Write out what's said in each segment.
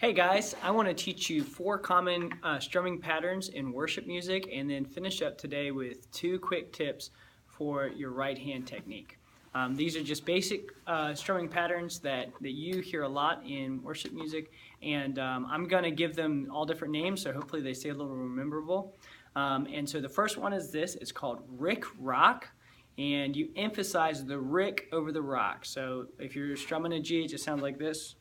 Hey guys, I want to teach you 4 common strumming patterns in worship music and then finish up today with 2 quick tips for your right hand technique. These are just basic strumming patterns that you hear a lot in worship music, and I'm going to give them all different names, so hopefully they stay a little rememberable. And so the first one is this. It's called Rick Rock, and you emphasize the Rick over the rock. So if you're strumming a G, it just sounds like this.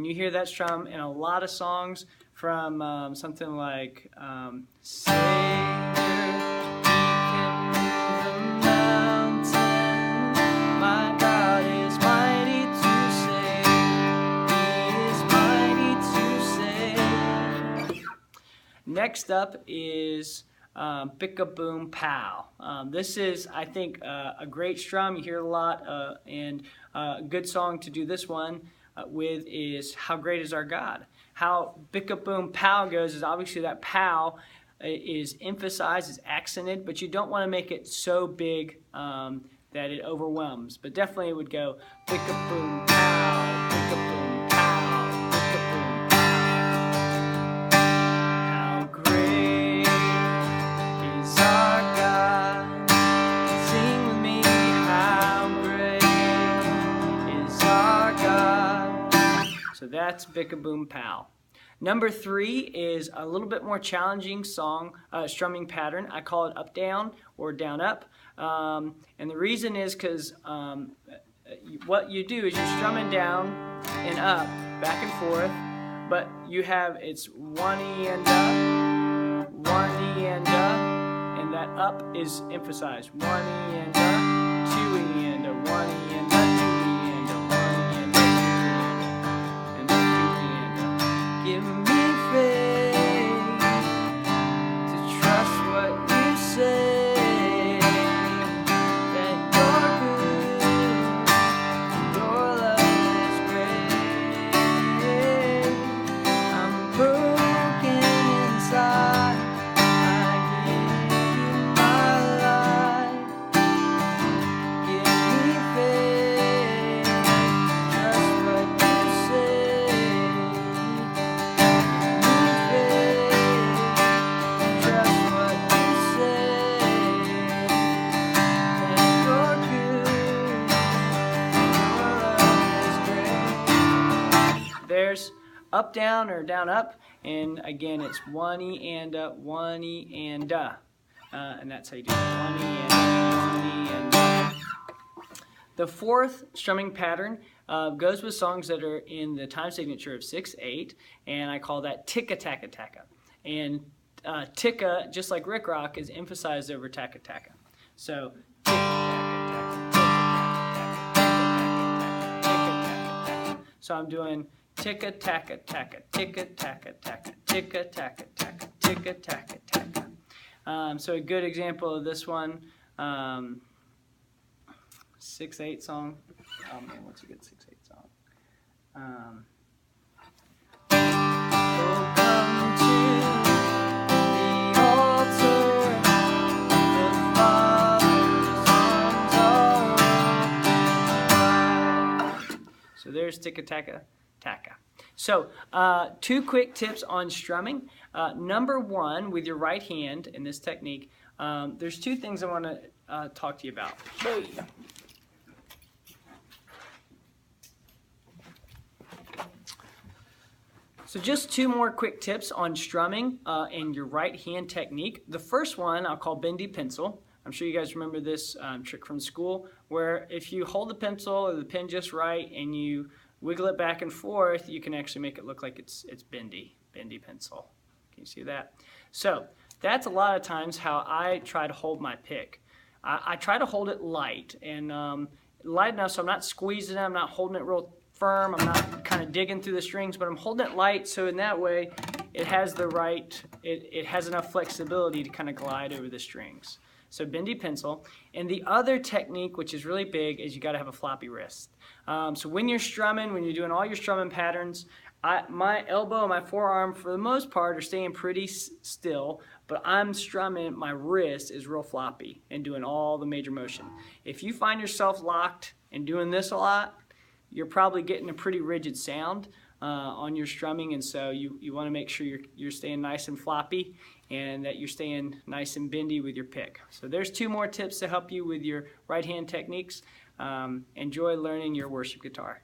You hear that strum in a lot of songs from something like Savior, He can move the mountain, my God is mighty to save, He is mighty to save. Next up is Up Boom Pow. This is, I think, a great strum. You hear it a lot, and a good song to do this one with is How Great Is Our God. How Up Boom Pow goes is obviously that pow is emphasized, is accented, but you don't want to make it so big that it overwhelms. But definitely it would go Up Boom Pow, Up Boom Pow, Up Boom Pow. How great is our God? Sing with me, how great is our God? So that's Up Boom Pow. Number 3 is a little bit more challenging strumming pattern. I call it up down or down up. And the reason is because what you do is you're strumming down and up, back and forth, but you have it's 1 E and up, 1 E and up, and that up is emphasized. 1 E and up, 2 E and up, 1 E and up, 2 E and up, 1 E and up, 2 E and up, and then 2 E and up. Give me faith to trust what you say, that you're good, your love is great. I'm broken inside, I give you my life. Give me faith, trust what you say. There's up down or down up, and again it's 1 E and 1 E and and that's how you do it. 1 E and 1 E and The 4th strumming pattern goes with songs that are in the time signature of 6/8, and I call that Tikka Taka Taka. And Tikka, just like Rick Rock, is emphasized over Taka Taka. So Tikka Taka Taka, Tikka Taka Taka, Tikka Taka Taka. So I'm doing Tikka Taka Taka, Tikka Taka Taka, Tikka Taka Taka, Tikka Taka Taka. So a good example of this one, 6/8 song. Oh man, what's a good 6/8 song? Oh, come to the altar, the Father's arms are wide. So there's Tikka Taka Taka. So 2 quick tips on strumming. Number 1, with your right hand in this technique, there's 2 things I want to talk to you about. So just 2 more quick tips on strumming and your right hand technique. The first one I'll call bendy pencil. I'm sure you guys remember this trick from school, where if you hold the pencil or the pen just right and you wiggle it back and forth, you can actually make it look like it's bendy pencil. Can you see that? So that's a lot of times how I try to hold my pick. I try to hold it light, and light enough so I'm not squeezing it, I'm not holding it real firm, I'm not kind of digging through the strings, but I'm holding it light, so in that way it has the right, it has enough flexibility to kind of glide over the strings. so bendy pencil. And the other technique, which is really big, is you got to have a floppy wrist. So when you're strumming, when you're doing all your strumming patterns, my elbow and my forearm, for the most part, are staying pretty still, but I'm strumming, my wrist is real floppy and doing all the major motion. If you find yourself locked and doing this a lot, you're probably getting a pretty rigid sound on your strumming, and so you want to make sure you're staying nice and floppy and that you're staying nice and bendy with your pick. So there's 2 more tips to help you with your right hand techniques. Enjoy learning your worship guitar.